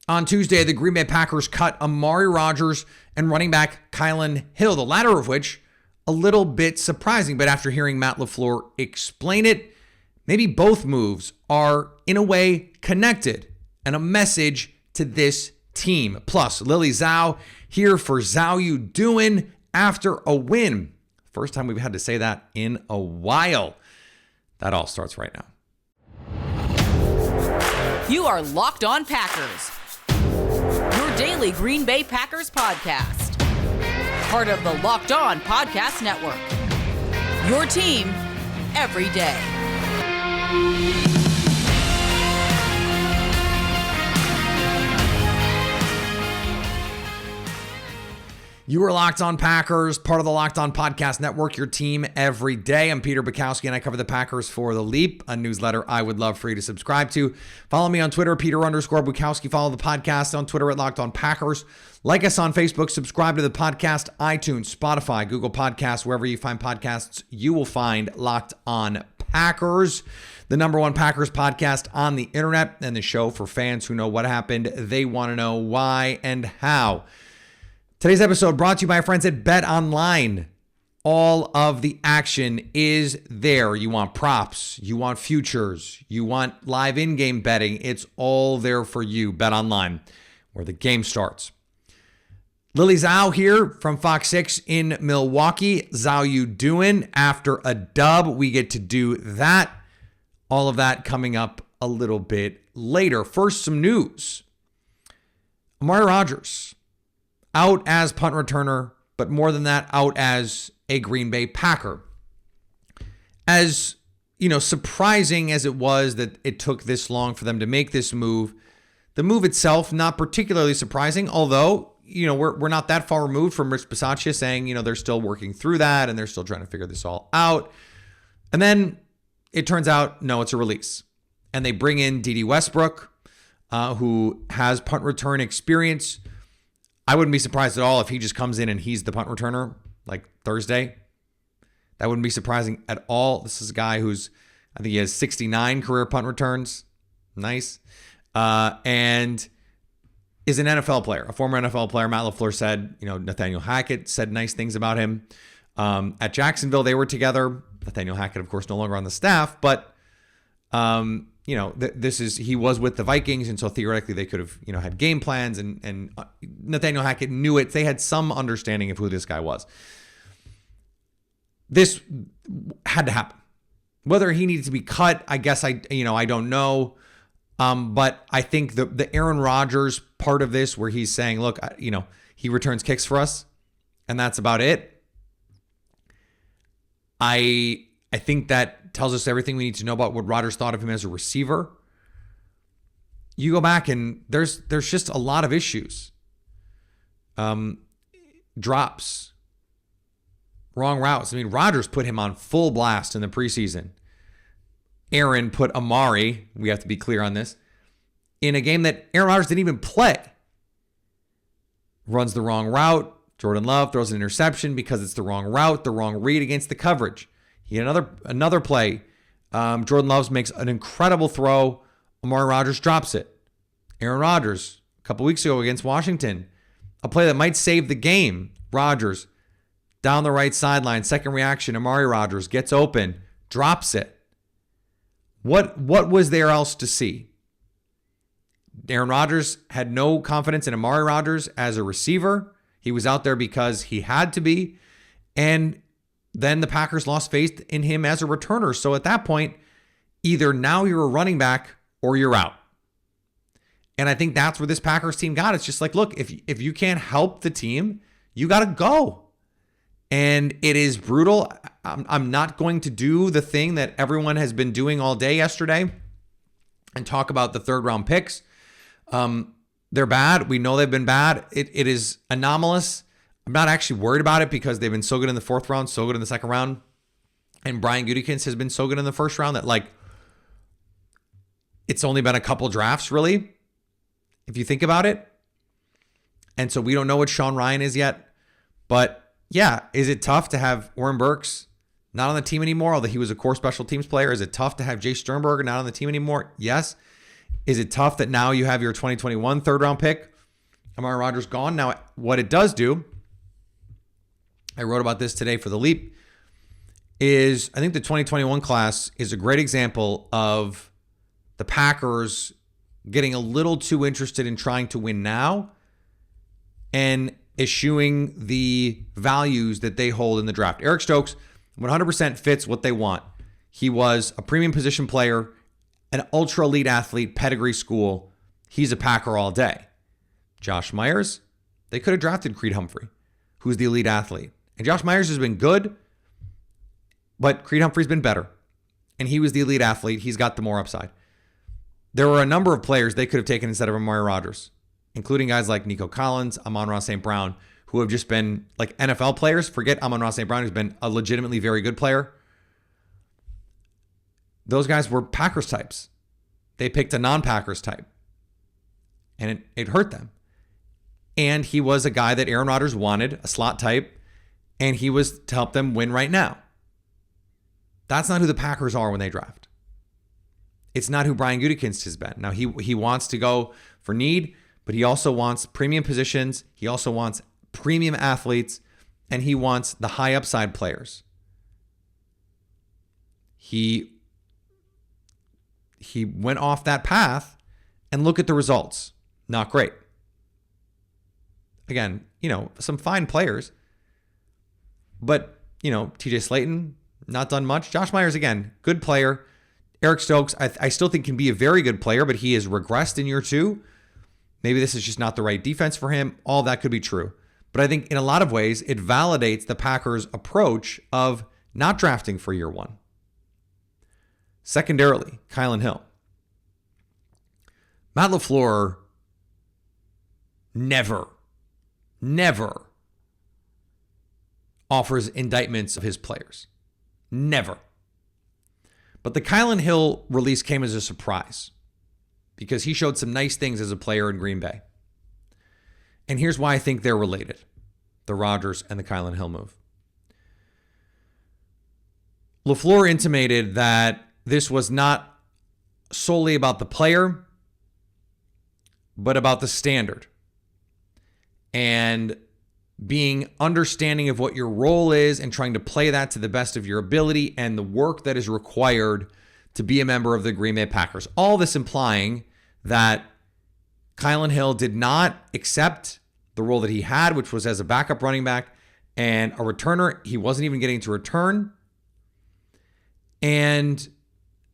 On Tuesday, the Green Bay Packers cut Amari Rodgers and running back Kylan Hill, the latter of which a little bit surprising. But after hearing Matt LaFleur explain it, maybe both moves are in a way connected and a message to this team. Plus, Lily Zhao here for Zhao you doing after a win. First time we've had to say that in a while. That all starts right now. You are Locked On Packers, your daily Green Bay Packers podcast. Part of the Locked On Podcast Network, your team every day. You are Locked On Packers, part of the Locked On Podcast Network, your team every day. I'm Peter Bukowski, and I cover the Packers for The Leap, a newsletter I would love for you to subscribe to. Follow me on Twitter, Peter_Bukowski. Follow the podcast on Twitter at Locked On Packers. Like us on Facebook. Subscribe to the podcast, iTunes, Spotify, Google Podcasts. Wherever you find podcasts, you will find Locked On Packers, the number one Packers podcast on the internet, and the show for fans who know what happened. They want to know why and how. Today's episode brought to you by our friends at BetOnline. All of the action is there. You want props, you want futures, you want live in-game betting. It's all there for you. BetOnline, where the game starts. Lily Zhao here from Fox 6 in Milwaukee. Zhao you doing after a dub? We get to do that. All of that coming up a little bit later. First, some news. Amari Rodgers out as punt returner, but more than that, out as a Green Bay Packer. As, surprising as it was that it took this long for them to make this move, the move itself, not particularly surprising, although, we're not that far removed from Rich Bisaccia saying, they're still working through that and they're still trying to figure this all out. And then it turns out, no, it's a release. And they bring in D.D. Westbrook, who has punt return experience. I wouldn't be surprised at all if he just comes in and he's the punt returner like Thursday. That wouldn't be surprising at all. This is a guy who's, I think he has 69 career punt returns. Nice. And is an NFL player, a former NFL player. Matt LaFleur said, Nathaniel Hackett said nice things about him. At Jacksonville, they were together. Nathaniel Hackett, of course, no longer on the staff, but he was with the Vikings, and so theoretically they could have, had game plans, and Nathaniel Hackett knew it. They had some understanding of who this guy was. This had to happen. Whether he needed to be cut, I guess I don't know. But I think the Aaron Rodgers part of this, where he's saying, look, he returns kicks for us, and that's about it. I think that tells us everything we need to know about what Rodgers thought of him as a receiver. You go back and there's just a lot of issues. Drops, wrong routes. I mean, Rodgers put him on full blast in the preseason. Aaron put Amari, we have to be clear on this, in a game that Aaron Rodgers didn't even play. Runs the wrong route. Jordan Love throws an interception because it's the wrong route, the wrong read against the coverage. He had another play. Jordan Love makes an incredible throw. Amari Rodgers drops it. Aaron Rodgers, a couple weeks ago against Washington, a play that might save the game. Rodgers, down the right sideline, second reaction. Amari Rodgers gets open, drops it. What was there else to see? Aaron Rodgers had no confidence in Amari Rodgers as a receiver. He was out there because he had to be. And then the Packers lost faith in him as a returner. So at that point, either now you're a running back or you're out. And I think that's where this Packers team got. It's just like, look, if you can't help the team, you got to go. And it is brutal. I'm not going to do the thing that everyone has been doing all day yesterday and talk about the third round picks. They're bad. We know they've been bad. It is anomalous. I'm not actually worried about it because they've been so good in the fourth round, so good in the second round. And Brian Gutekunst has been so good in the first round that, it's only been a couple drafts, really, if you think about it. And so we don't know what Sean Ryan is yet. But, yeah, is it tough to have Oren Burks not on the team anymore, although he was a core special teams player? Is it tough to have Jay Sternberger not on the team anymore? Yes. Is it tough that now you have your 2021 third round pick, Amari Rodgers, gone? Now, what it does do, I wrote about this today for The Leap, is I think the 2021 class is a great example of the Packers getting a little too interested in trying to win now and eschewing the values that they hold in the draft. Eric Stokes 100% fits what they want. He was a premium position player, an ultra elite athlete, pedigree school. He's a Packer all day. Josh Myers, they could have drafted Creed Humphrey, who's the elite athlete. And Josh Myers has been good, but Creed Humphrey's been better. And he was the elite athlete. He's got the more upside. There were a number of players they could have taken instead of Amari Rodgers, including guys like Nico Collins, Amon-Ra St. Brown, who have just been like NFL players. Forget Amon-Ra St. Brown, who's been a legitimately very good player. Those guys were Packers types. They picked a non-Packers type. And it hurt them. And he was a guy that Aaron Rodgers wanted, a slot type, and he was to help them win right now. That's not who the Packers are when they draft. It's not who Brian Gutekunst has been. Now, he wants to go for need, but he also wants premium positions. He also wants premium athletes, and he wants the high upside players. He went off that path, and look at the results. Not great. Again, some fine players, but, TJ Slayton, not done much. Josh Myers, again, good player. Eric Stokes, I still think can be a very good player, but he has regressed in year 2. Maybe this is just not the right defense for him. All that could be true. But I think in a lot of ways, it validates the Packers' approach of not drafting for year 1. Secondarily, Kylan Hill. Matt LaFleur never offers indictments of his players. Never. But the Kylan Hill release came as a surprise because he showed some nice things as a player in Green Bay. And here's why I think they're related, the Rodgers and the Kylan Hill move. LaFleur intimated that this was not solely about the player, but about the standard and being understanding of what your role is and trying to play that to the best of your ability and the work that is required to be a member of the Green Bay Packers. All this implying that Kylan Hill did not accept the role that he had, which was as a backup running back and a returner. He wasn't even getting to return. And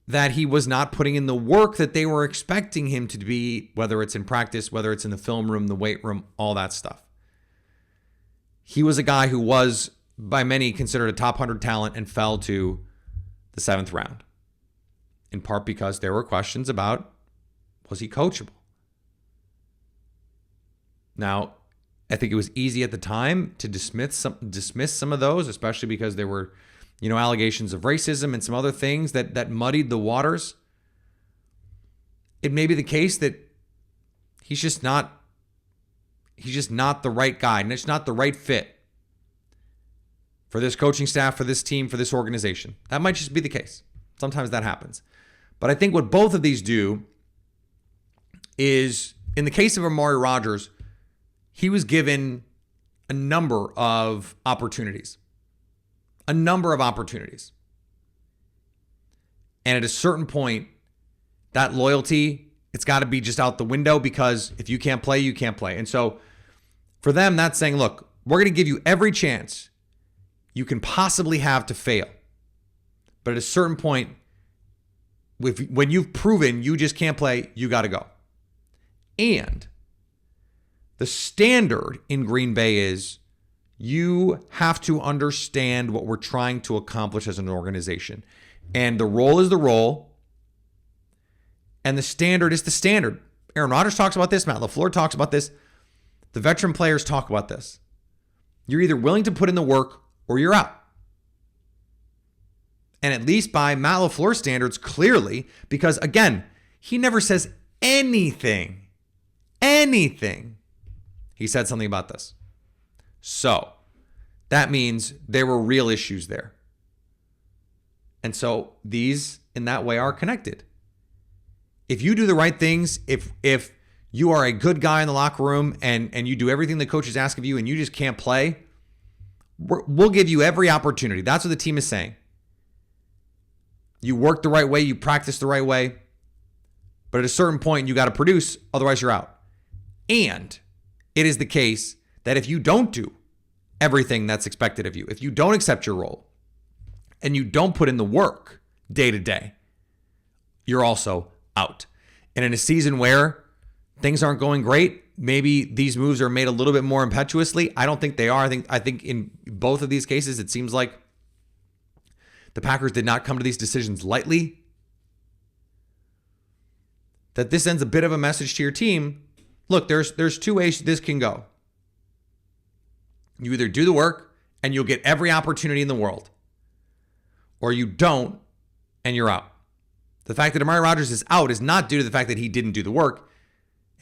that he was not putting in the work that they were expecting him to be, whether it's in practice, whether it's in the film room, the weight room, all that stuff. He was a guy who was, by many, considered a top 100 talent and fell to the 7th round, in part because there were questions about, was he coachable? Now, I think it was easy at the time to dismiss some of those, especially because there were, allegations of racism and some other things that muddied the waters. It may be the case that he's just not the right guy, and it's not the right fit for this coaching staff, for this team, for this organization. That might just be the case. Sometimes that happens. But I think what both of these do is, in the case of Amari Rodgers, he was given a number of opportunities. And at a certain point, that loyalty, it's got to be just out the window, because if you can't play, you can't play. And so for them, that's saying, look, we're going to give you every chance you can possibly have to fail. But at a certain point, when you've proven you just can't play, you got to go. And the standard in Green Bay is you have to understand what we're trying to accomplish as an organization. And the role is the role. And the standard is the standard. Aaron Rodgers talks about this. Matt LaFleur talks about this. The veteran players talk about this. You're either willing to put in the work or you're out. And at least by Matt LaFleur standards, clearly, because again, he never says anything. He said something about this. So that means there were real issues there. And so these, in that way, are connected. if you do the right things, if you are a good guy in the locker room and you do everything the coaches ask of you and you just can't play, we'll give you every opportunity. That's what the team is saying. You work the right way, you practice the right way, but at a certain point, you got to produce, otherwise you're out. And it is the case that if you don't do everything that's expected of you, if you don't accept your role, and you don't put in the work day to day, you're also out. And in a season where things aren't going great, maybe these moves are made a little bit more impetuously. I don't think they are. I think in both of these cases, it seems like the Packers did not come to these decisions lightly. That this sends a bit of a message to your team. Look, there's two ways this can go. You either do the work and you'll get every opportunity in the world, or you don't and you're out. The fact that Amari Rodgers is out is not due to the fact that he didn't do the work.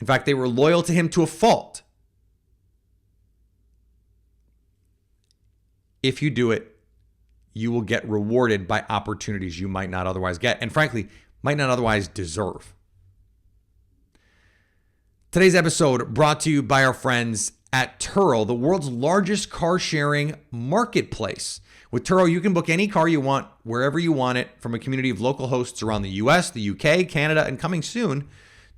In fact, they were loyal to him to a fault. If you do it, you will get rewarded by opportunities you might not otherwise get, and frankly, might not otherwise deserve. Today's episode brought to you by our friends at Turo, the world's largest car sharing marketplace. With Turo, you can book any car you want, wherever you want it, from a community of local hosts around the US, the UK, Canada, and coming soon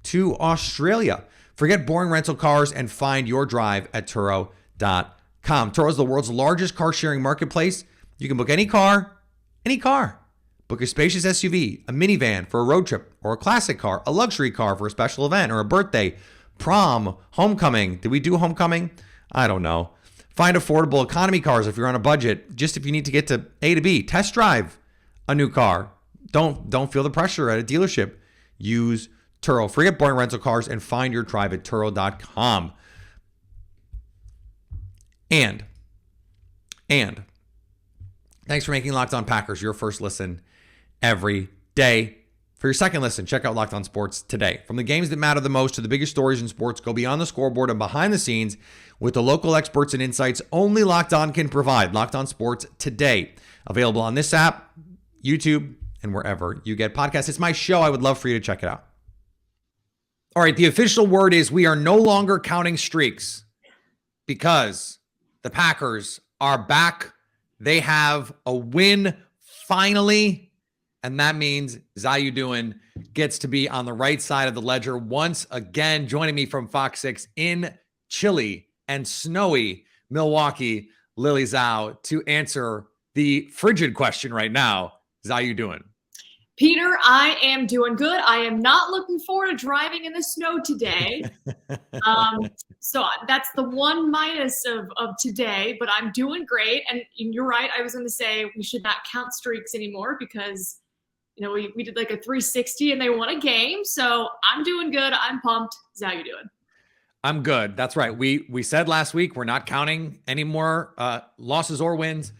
to Australia. Forget boring rental cars and find your drive at Turo.com. Turo is the world's largest car sharing marketplace. You can book any car, any car. Book a spacious SUV, a minivan for a road trip, or a classic car, a luxury car for a special event or a birthday, prom, homecoming. Did we do homecoming? I don't know. Find affordable economy cars if you're on a budget, just if you need to get to A to B. Test drive a new car. Don't feel the pressure at a dealership. Use Turo. Forget boring rental cars and find your drive at Turo.com. And thanks for making Locked On Packers your first listen every day. For your second listen, check out Locked On Sports today. From the games that matter the most to the biggest stories in sports, go beyond the scoreboard and behind the scenes with the local experts and insights only Locked On can provide. Locked On Sports today. Available on this app, YouTube, and wherever you get podcasts. It's my show. I would love for you to check it out. All right, the official word is we are no longer counting streaks because the Packers are back. They have a win finally. And that means Zhao gets to be on the right side of the ledger once again. Joining me from Fox 6 in chilly and snowy Milwaukee, Lily Zhao, to answer the frigid question right now. Zhao Peter, I am doing good. I am not looking forward to driving in the snow today. So that's the one minus of today, but I'm doing great. And you're right. I was going to say we should not count streaks anymore because we did like a 360 and they won a game. So I'm doing good. I'm pumped. How you doing? I'm good. That's right. We said last week we're not counting any more losses or wins.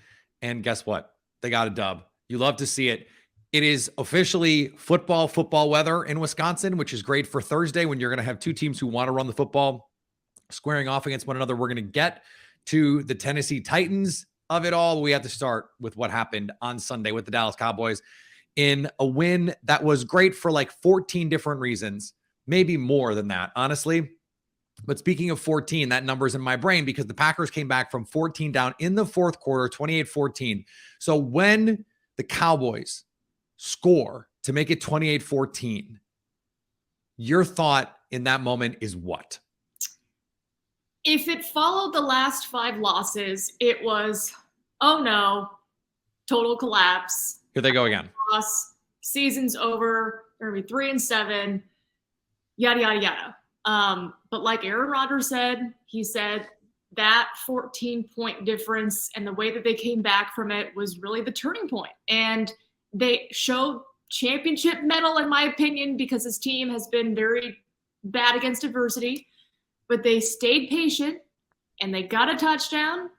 And guess what? They got a dub. You love to see it. It is officially football weather in Wisconsin, which is great for Thursday when you're going to have two teams who want to run the football squaring off against one another. We're going to get to the Tennessee Titans of it all. We have to start with what happened on Sunday with the Dallas Cowboys in a win that was great for like 14 different reasons, maybe more than that, honestly. But speaking of 14, that number's in my brain because the Packers came back from 14 down in the fourth quarter, 28-14. So when the Cowboys score to make it 28-14, your thought in that moment is what? If it followed the last 5 losses, it was, oh no, total collapse. Here they go again. Loss, season's over, they're going to be 3-7, yada, yada, yada. But like Aaron Rodgers said, he said that 14-point difference and the way that they came back from it was really the turning point. And they showed championship mettle, in my opinion, because his team has been very bad against adversity. But they stayed patient, and they got a touchdown, and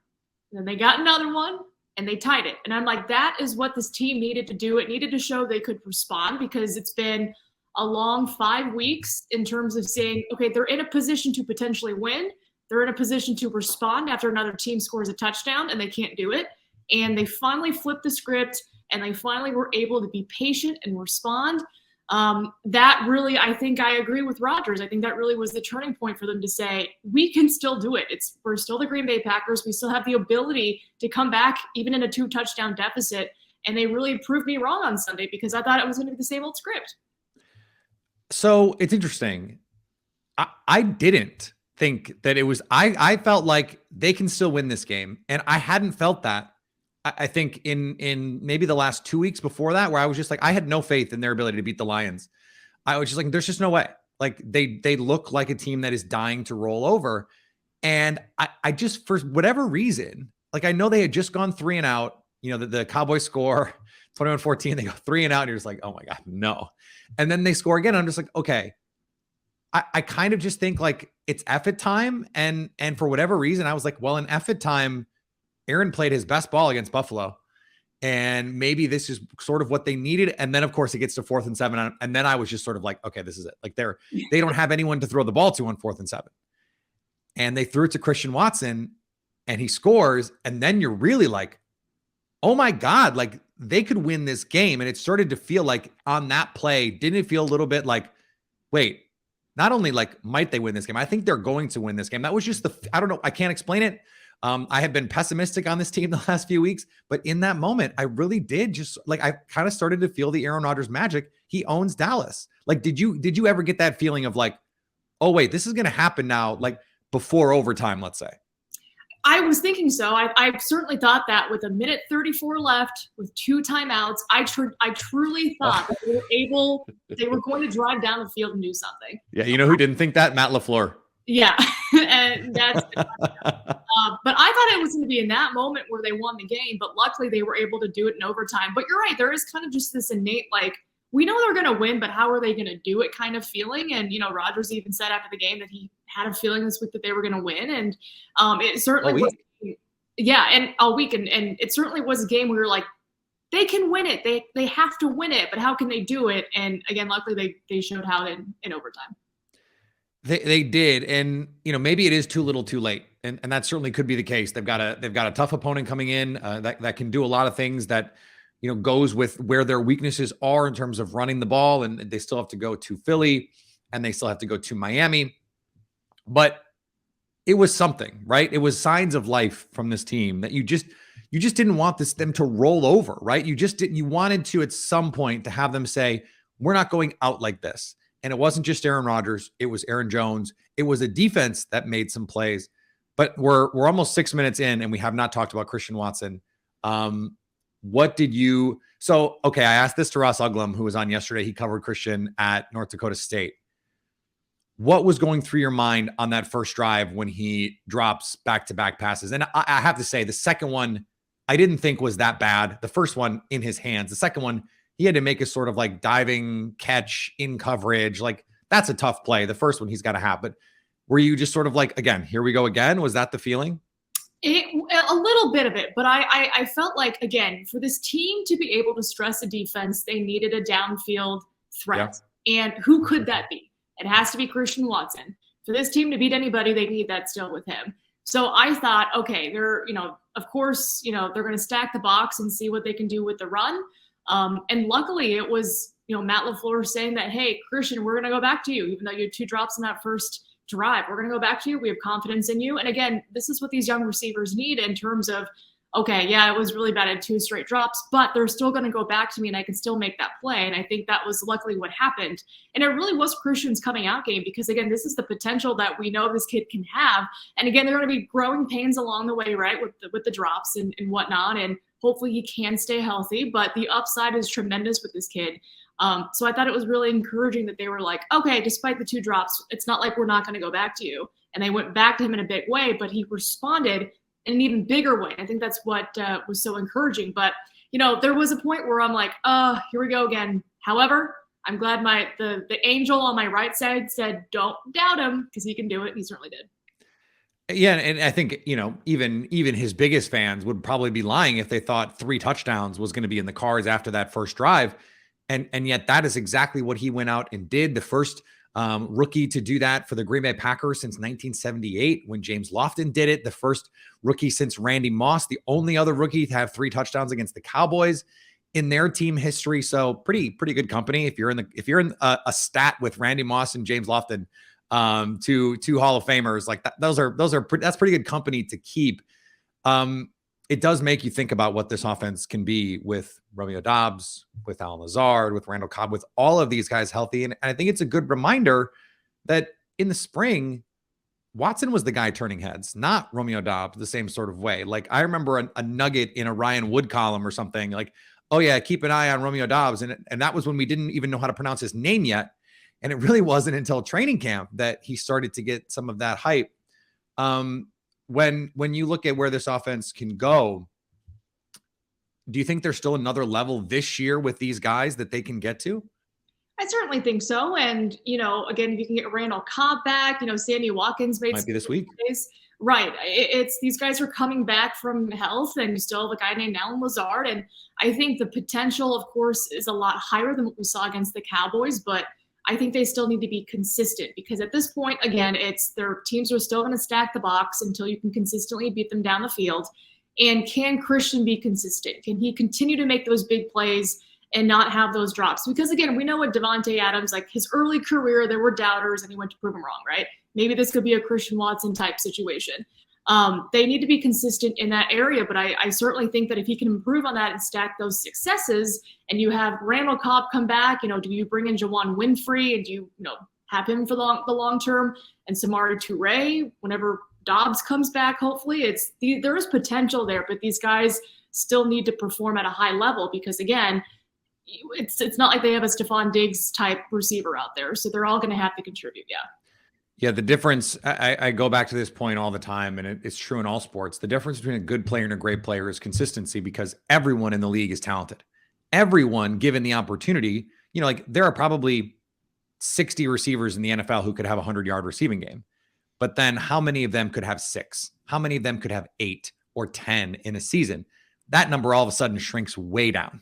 then they got another one, and they tied it. And I'm like, that is what this team needed to do. It needed to show they could respond because it's been a long 5 weeks in terms of saying, okay, they're in a position to potentially win. They're in a position to respond after another team scores a touchdown, and they can't do it. And they finally flipped the script, and they finally were able to be patient and respond. That really, I think I agree with Rodgers. I think that really was the turning point for them to say, we can still do it. We're still the Green Bay Packers. We still have the ability to come back even in a 2-touchdown deficit. And they really proved me wrong on Sunday because I thought it was going to be the same old script. So it's interesting. I didn't think that it was, I felt like they can still win this game. And I hadn't felt that. I think in maybe the last 2 weeks before that, where I was just like, I had no faith in their ability to beat the Lions. I was just like, there's just no way. Like they look like a team that is dying to roll over. And I just, for whatever reason, like I know they had just gone 3 and out, the Cowboys score 21-14, they go 3 and out. And you're just like, oh my God, no. And then they score again. I'm just like, okay. I kind of just think like it's effort time. And for whatever reason, I was like, well, in effort time, Aaron played his best ball against Buffalo, and maybe this is sort of what they needed. And then of course it gets to 4th and 7. And then I was just sort of like, okay, this is it. Like they don't have anyone to throw the ball to on 4th and 7. And they threw it to Christian Watson and he scores. And then you're really like, oh my God, like they could win this game. And it started to feel like on that play, didn't it feel a little bit like, wait, not only like, might they win this game? I think they're going to win this game. That was just I don't know. I can't explain it. I have been pessimistic on this team the last few weeks, but in that moment, I really did just like, I kind of started to feel the Aaron Rodgers magic. He owns Dallas. Like, did you ever get that feeling of like, oh wait, this is going to happen now, like before overtime, let's say? I was thinking so. I certainly thought that with 1:34 left, with 2 timeouts, I truly thought that they were going to drive down the field and do something. Yeah, you know who didn't think that? Matt LaFleur. Yeah, and that's. But I thought it was going to be in that moment where they won the game, but luckily they were able to do it in overtime. But you're right, there is kind of just this innate like, we know they're going to win, but how are they going to do it kind of feeling? And, Rodgers even said after the game that he had a feeling this week that they were going to win. And it certainly was. Yeah, and all week. And it certainly was a game where you're like, they can win it. They have to win it, but how can they do it? And again, luckily they showed how in overtime. They did. And, maybe it is too little too late. And that certainly could be the case. They've got a tough opponent coming in that can do a lot of things that, goes with where their weaknesses are in terms of running the ball. And they still have to go to Philly and they still have to go to Miami. But it was something, right? It was signs of life from this team that you just didn't want them to roll over, right? You wanted to, at some point, to have them say, we're not going out like this. And it wasn't just Aaron Rodgers. It was Aaron Jones. It was a defense that made some plays, but we're almost 6 minutes in and we have not talked about Christian Watson. Okay, I asked this to Ross Uglum, who was on yesterday. He covered Christian at North Dakota State. What was going through your mind on that first drive when he drops back-to-back passes? And I have to say, the second one, I didn't think was that bad. The first one in his hands. The second one, he had to make a sort of like diving catch in coverage. Like, that's a tough play. The first one he's got to have. But were you just sort of like, again, here we go again? Was that the feeling? A little bit of it, but I felt like, again, for this team to be able to stress a defense, they needed a downfield threat. Yeah. And who could that be? It has to be Christian Watson. For this team to beat anybody, they need that still with him. So I thought, okay, of course, they're going to stack the box and see what they can do with the run. And luckily it was, Matt LaFleur saying that, hey, Christian, we're going to go back to you, even though you had 2 drops in that first drive. We're going to go back to you. We have confidence in you. And again, this is what these young receivers need in terms of, okay, yeah, it was really bad at 2 straight drops, but they're still going to go back to me and I can still make that play. And I think that was luckily what happened. And it really was Christian's coming out game because, again, this is the potential that we know this kid can have. And again, there are going to be growing pains along the way, right, with the drops and whatnot. And hopefully he can stay healthy, but the upside is tremendous with this kid. So I thought it was really encouraging that they were like, okay, despite the 2 drops, it's not like we're not going to go back to you. And they went back to him in a big way, but he responded in an even bigger way. I think that's what was so encouraging. But, there was a point where I'm like, here we go again. However, I'm glad the angel on my right side said, don't doubt him because he can do it. And he certainly did. Yeah. And I think, even his biggest fans would probably be lying if they thought 3 touchdowns was going to be in the cards after that first drive. And yet that is exactly what he went out and did. The first rookie to do that for the Green Bay Packers since 1978 when James Lofton did it. The first rookie since Randy Moss, the only other rookie to have 3 touchdowns against the Cowboys. in their team history. So pretty good company. If you're in a stat with Randy Moss and James Lofton, two Hall of Famers, like that, that's pretty good company to keep. It does make you think about what this offense can be with Romeo Doubs, with Allen Lazard, with Randall Cobb, with all of these guys healthy. And I think it's a good reminder that in the spring, Watson was the guy turning heads, not Romeo Doubs, the same sort of way. Like I remember a nugget in a Ryan Wood column or something like, oh yeah, keep an eye on Romeo Doubs. And that was when we didn't even know how to pronounce his name yet. And it really wasn't until training camp that he started to get some of that hype. When you look at where this offense can go, do you think there's still another level this year with these guys that they can get to? I certainly think so. And, again, if you can get Randall Cobb back, Sammy Watkins might be this week. Days. Right. It's these guys are coming back from health, and you still have a guy named Allen Lazard. And I think the potential, of course, is a lot higher than what we saw against the Cowboys, but I think they still need to be consistent because at this point, again, their teams are still going to stack the box until you can consistently beat them down the field. And can Christian be consistent? Can he continue to make those big plays and not have those drops? Because again, we know what Devontae Adams, like his early career, there were doubters and he went to prove them wrong, right? Maybe this could be a Christian Watson type situation. They need to be consistent in that area, but I certainly think that if he can improve on that and stack those successes, and you have Randall Cobb come back, do you bring in Juwan Winfrey and do you have him for the long term, and Samari Toure whenever Dobbs comes back? Hopefully, there is potential there, but these guys still need to perform at a high level because again, it's not like they have a Stephon Diggs type receiver out there, so they're all going to have to contribute. Yeah, the difference, I go back to this point all the time, and it's true in all sports. The difference between a good player and a great player is consistency because everyone in the league is talented. Everyone given the opportunity, like there are probably 60 receivers in the NFL who could have a 100-yard receiving game. But then how many of them could have 6? How many of them could have 8 or 10 in a season? That number all of a sudden shrinks way down.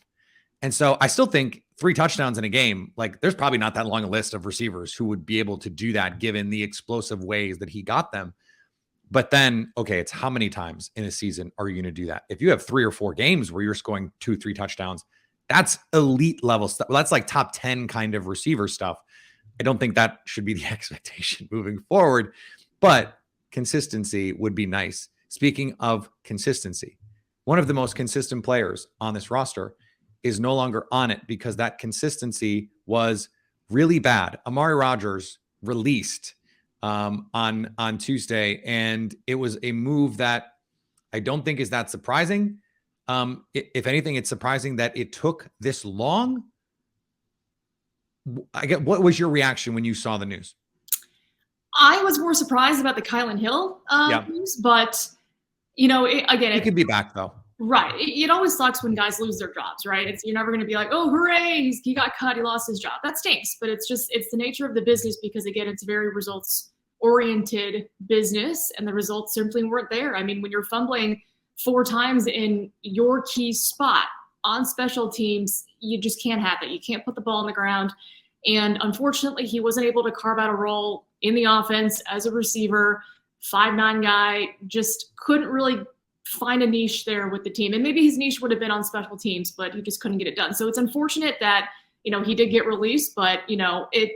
And so I still think 3 touchdowns in a game, like there's probably not that long a list of receivers who would be able to do that given the explosive ways that he got them. But then, okay, it's how many times in a season are you going to do that? If you have 3 or 4 games where you're scoring 2-3 touchdowns, that's elite level stuff. Well, that's like top 10 kind of receiver stuff. I don't think that should be the expectation moving forward, but consistency would be nice. Speaking of consistency, one of the most consistent players on this roster is no longer on it because that consistency was really bad. Amari Rodgers released on Tuesday, and it was a move that I don't think is that surprising. If anything, it's surprising that it took this long. What was your reaction when you saw the news? I was more surprised about the Kylan Hill news, but it could be back though. Right. It always sucks when guys lose their jobs, right? You're never going to be like, oh, hooray, he got cut, he lost his job. That stinks. But it's the nature of the business because, again, it's a very results-oriented business, and the results simply weren't there. I mean, when you're fumbling 4 times in your key spot on special teams, you just can't have it. You can't put the ball on the ground. And unfortunately, he wasn't able to carve out a role in the offense as a receiver. 5'9" guy, just couldn't really find a niche there with the team. And maybe his niche would have been on special teams, but he just couldn't get it done. So it's unfortunate that, he did get released, but, I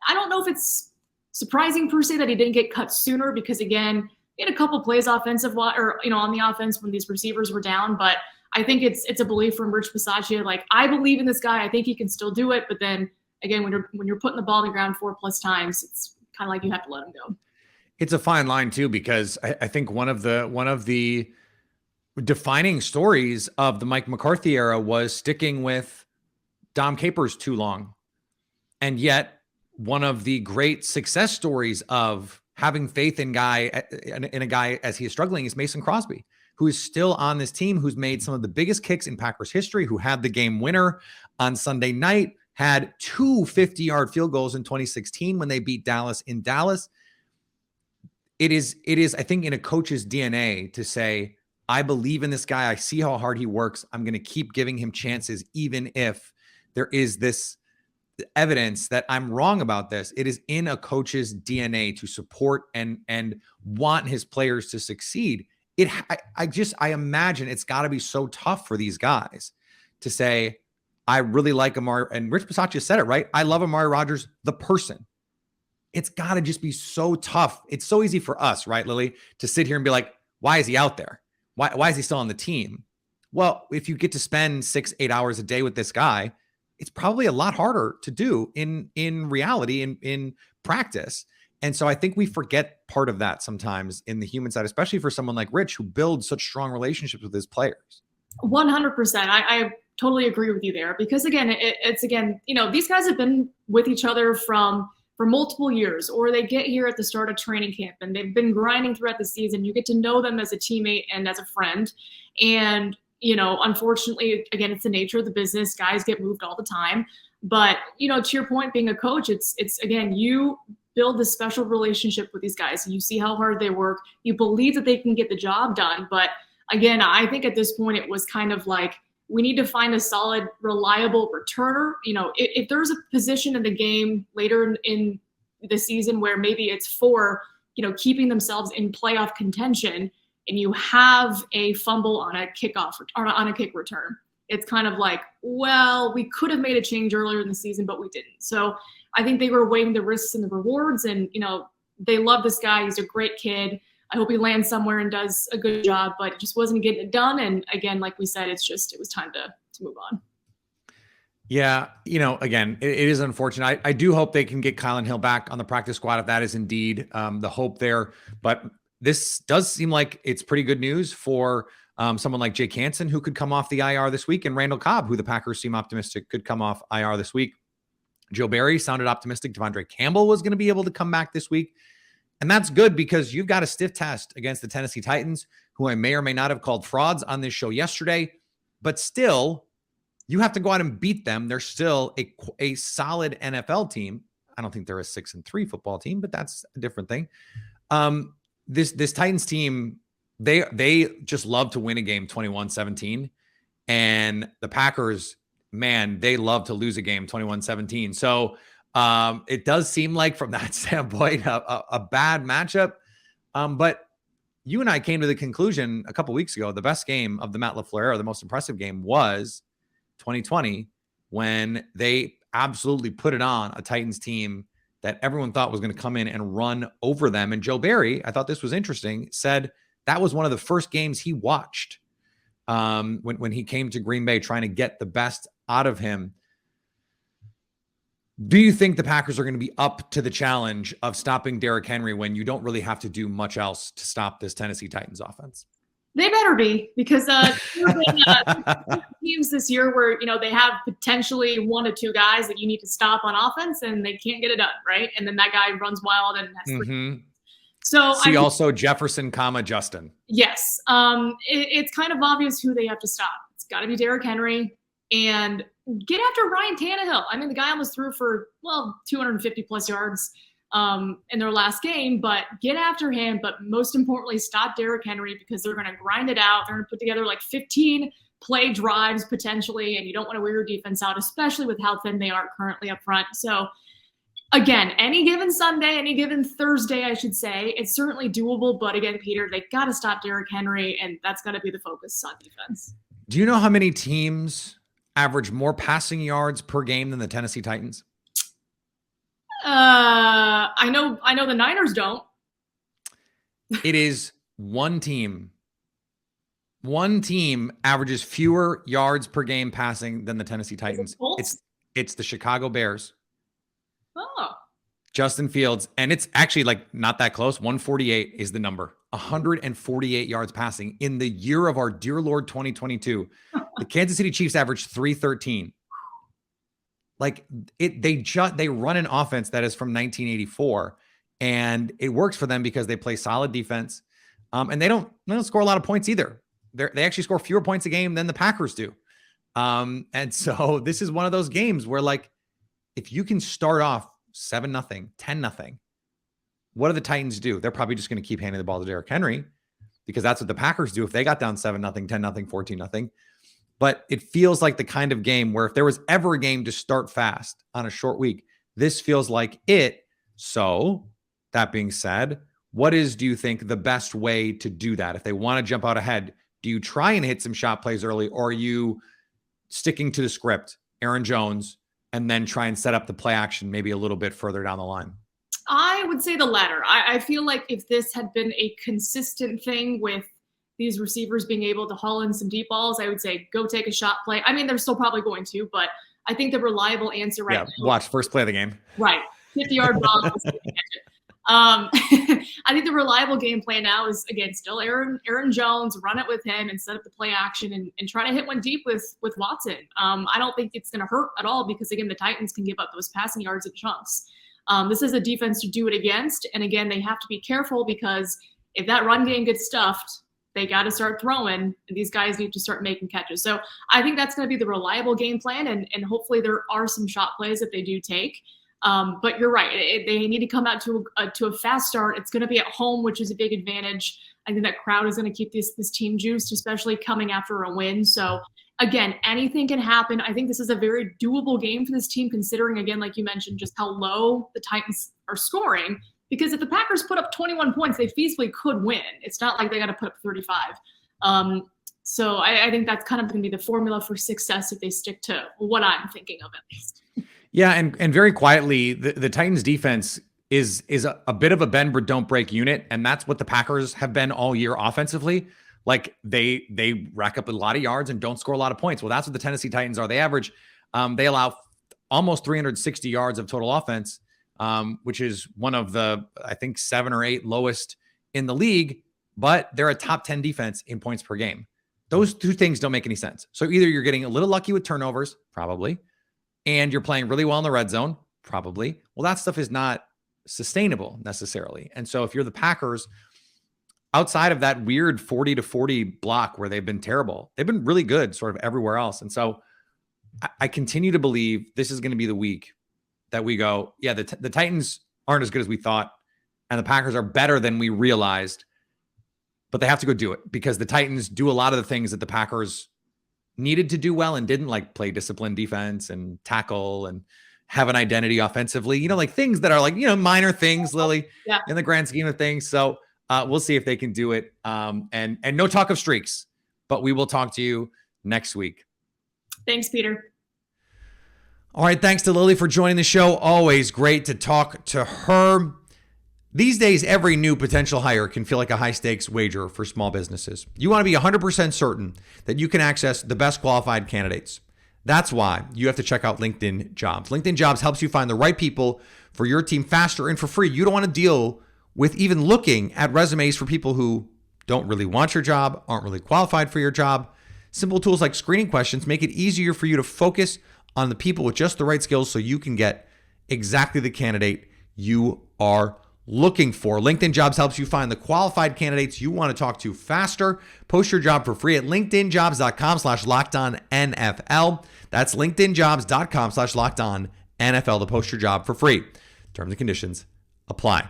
don't know if it's surprising per se that he didn't get cut sooner because, again, he had a couple plays on the offense when these receivers were down. But I think it's a belief from Rich Bisaccia. Like, I believe in this guy. I think he can still do it. But then, again, when you're putting the ball on the ground 4+ times, it's kind of like you have to let him go. It's a fine line, too, because I think one of the defining stories of the Mike McCarthy era was sticking with Dom Capers too long. And yet one of the great success stories of having faith in a guy as he is struggling is Mason Crosby, who is still on this team, who's made some of the biggest kicks in Packers history, who had the game winner on Sunday night, had 2 50-yard field goals in 2016 when they beat Dallas in Dallas. It is, I think, in a coach's DNA to say, I believe in this guy. I see how hard he works. I'm going to keep giving him chances, even if there is this evidence that I'm wrong about this. It is in a coach's DNA to support and want his players to succeed. I imagine it's got to be so tough for these guys to say, I really like Amari, and Rich Bisaccia said it, right? I love Amari Rodgers, the person. It's got to just be so tough. It's so easy for us, right, Lily, to sit here and be like, why is he out there? Why is he still on the team? Well, if you get to spend 6-8 hours a day with this guy, it's probably a lot harder to do in reality, in practice. And so I think we forget part of that sometimes in the human side, especially for someone like Rich, who builds such strong relationships with his players. 100%. I totally agree with you there, because again, it's these guys have been with each other for multiple years, or they get here at the start of training camp and they've been grinding throughout the season. You get to know them as a teammate and as a friend. And, unfortunately, again, it's the nature of the business. Guys get moved all the time. But, to your point, being a coach, it's again, you build this special relationship with these guys. You see how hard they work. You believe that they can get the job done. But again, I think at this point it was kind of like, we need to find a solid, reliable returner. If there's a position in the game later in the season where maybe it's for, keeping themselves in playoff contention, and you have a fumble on a kickoff or on a kick return, it's kind of like, well, we could have made a change earlier in the season, but we didn't. So I think they were weighing the risks and the rewards, and, they love this guy. He's a great kid. I hope he lands somewhere and does a good job, but it just wasn't getting it done. And again, like we said, it was time to move on. Yeah. Again, it is unfortunate. I do hope they can get Kylan Hill back on the practice squad if that is indeed the hope there. But this does seem like it's pretty good news for someone like Jake Hansen, who could come off the IR this week, and Randall Cobb, who the Packers seem optimistic could come off IR this week. Joe Barry sounded optimistic Devondre Campbell was going to be able to come back this week. And that's good, because you've got a stiff test against the Tennessee Titans, who I may or may not have called frauds on this show yesterday, but still, you have to go out and beat them. They're still a solid NFL team. I don't think they're a 6-3 football team, but that's a different thing. This Titans team, they just love to win a game 21-17, and the Packers, man, they love to lose a game 21-17. So it does seem like, from that standpoint, a bad matchup. But you and I came to the conclusion a couple weeks ago, the best game of the Matt LaFleur era, the most impressive game, was 2020, when they absolutely put it on a Titans team that everyone thought was going to come in and run over them. And Joe Barry, I thought this was interesting, said that was one of the first games he watched when he came to Green Bay, trying to get the best out of him. Do you think the Packers are going to be up to the challenge of stopping Derrick Henry when you don't really have to do much else to stop this Tennessee Titans offense? They better be, because there have been teams this year where, they have potentially 1 to 2 guys that you need to stop on offense, and they can't get it done, right? And then that guy runs wild and has 3. So also Jefferson, Justin. Yes. It's kind of obvious who they have to stop. It's got to be Derrick Henry, and get after Ryan Tannehill. I mean, the guy almost threw for, 250 plus yards in their last game, but get after him. But most importantly, stop Derrick Henry, because they're going to grind it out. They're going to put together like 15 play drives potentially, and you don't want to wear your defense out, especially with how thin they are currently up front. So again, any given Sunday, any given Thursday, I should say, it's certainly doable. But again, Peter, they got to stop Derrick Henry, and that's got to be the focus on defense. Do you know how many teams average more passing yards per game than the Tennessee Titans? I know the Niners don't. It is one team. One team averages fewer yards per game passing than the Tennessee Titans. It's the Chicago Bears. Oh. Justin Fields, and it's actually like not that close. 148 is the number. 148 yards passing in the year of our dear Lord 2022. The Kansas City Chiefs averaged 313. Like they run an offense that is from 1984, and it works for them because they play solid defense, and they don't score a lot of points either. They actually score fewer points a game than the Packers do, and so this is one of those games where, like, if you can start off 7-0, 10-0, what do the Titans do? They're probably just going to keep handing the ball to Derrick Henry, because that's what the Packers do if they got down 7-0, 10-0, 14-0. But it feels like the kind of game where if there was ever a game to start fast on a short week, this feels like it. So that being said, what is, do you think, the best way to do that? If they want to jump out ahead, do you try and hit some shot plays early, or are you sticking to the script Aaron Jones, and then try and set up the play action maybe a little bit further down the line? I would say the latter. I feel like if this had been a consistent thing with these receivers being able to haul in some deep balls, I would say go take a shot play. I mean, they're still probably going to, but I think the reliable answer now. Watch first play of the game. Right. 50-yard bomb. I think the reliable game plan now is, again, still Aaron Jones, run it with him and set up the play action and try to hit one deep with Watson. I don't think it's going to hurt at all because, again, the Titans can give up those passing yards in chunks. This is a defense to do it against. And, again, they have to be careful because if that run game gets stuffed, they got to start throwing, and these guys need to start making catches. So I think that's going to be the reliable game plan, and hopefully there are some shot plays that they do take. But you're right. They need to come out to a fast start. It's going to be at home, which is a big advantage. I think that crowd is going to keep this team juiced, especially coming after a win. So, again, anything can happen. I think this is a very doable game for this team, considering, again, like you mentioned, just how low the Titans are scoring. Because if the Packers put up 21 points, they feasibly could win. It's not like they got to put up 35. So I think that's kind of going to be the formula for success if they stick to what I'm thinking of at least. Yeah, and very quietly, the Titans defense is a bit of a bend but don't break unit, and that's what the Packers have been all year offensively. Like they rack up a lot of yards and don't score a lot of points. Well, that's what the Tennessee Titans are. They average, they allow almost 360 yards of total offense, which is one of the, I think, 7 or 8 lowest in the league, but they're a top 10 defense in points per game. Those two things don't make any sense. So either you're getting a little lucky with turnovers, probably, and you're playing really well in the red zone, probably. Well, that stuff is not sustainable necessarily. And so if you're the Packers, outside of that weird 40-40 block where they've been terrible, they've been really good sort of everywhere else. And so I continue to believe this is going to be the week that we go, yeah, the Titans aren't as good as we thought, and the Packers are better than we realized, but they have to go do it because the Titans do a lot of the things that the Packers needed to do well and didn't, like play disciplined defense and tackle and have an identity offensively, like things that are like, minor things, Lily, in the grand scheme of things. So we'll see if they can do it. And no talk of streaks, but we will talk to you next week. Thanks, Peter. All right. Thanks to Lily for joining the show. Always great to talk to her. These days, every new potential hire can feel like a high-stakes wager for small businesses. You want to be 100% certain that you can access the best qualified candidates. That's why you have to check out LinkedIn Jobs. LinkedIn Jobs helps you find the right people for your team faster and for free. You don't want to deal with even looking at resumes for people who don't really want your job, aren't really qualified for your job. Simple tools like screening questions make it easier for you to focus on the people with just the right skills so you can get exactly the candidate you are looking for. LinkedIn Jobs helps you find the qualified candidates you want to talk to faster. Post your job for free at linkedinjobs.com/LockedOnNFL. That's linkedinjobs.com/LockedOnNFL to post your job for free. Terms and conditions apply.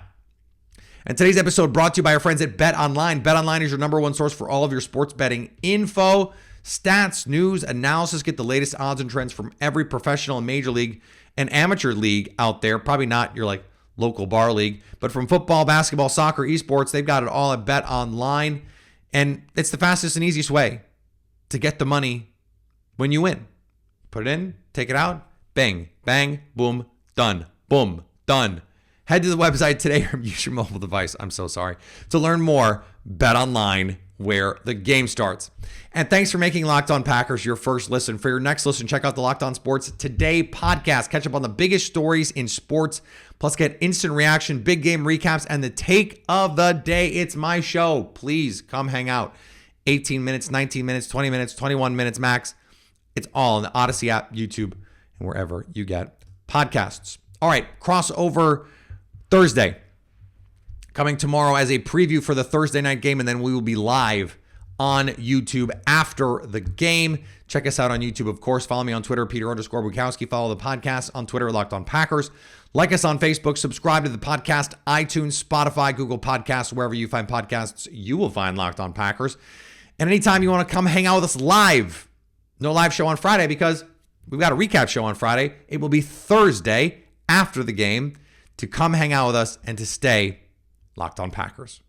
And today's episode brought to you by our friends at BetOnline. BetOnline is your number one source for all of your sports betting info, stats, news, analysis. Get the latest odds and trends from every professional and major league and amateur league out there. Probably not your local bar league, but from football, basketball, soccer, esports, they've got it all at BetOnline. And it's the fastest and easiest way to get the money when you win. Put it in, take it out, bang, bang, boom, done, boom, done. Head to the website today or use your mobile device. I'm so sorry. To learn more, BetOnline, where the game starts. And thanks for making Locked On Packers your first listen. For your next listen, check out the Locked On Sports Today podcast. Catch up on the biggest stories in sports, plus get instant reaction, big game recaps, and the take of the day. It's my show. Please come hang out. 18 minutes, 19 minutes, 20 minutes, 21 minutes max. It's all in the Odyssey app, YouTube, and wherever you get podcasts. All right, crossover Thursday. Coming tomorrow as a preview for the Thursday night game, and then we will be live on YouTube after the game. Check us out on YouTube, of course. Follow me on Twitter, Peter_Bukowski. Follow the podcast on Twitter, Locked On Packers. Like us on Facebook. Subscribe to the podcast, iTunes, Spotify, Google Podcasts, wherever you find podcasts, you will find Locked On Packers. And anytime you want to come hang out with us live, no live show on Friday because we've got a recap show on Friday. It will be Thursday after the game to come hang out with us and to stay Locked On Packers.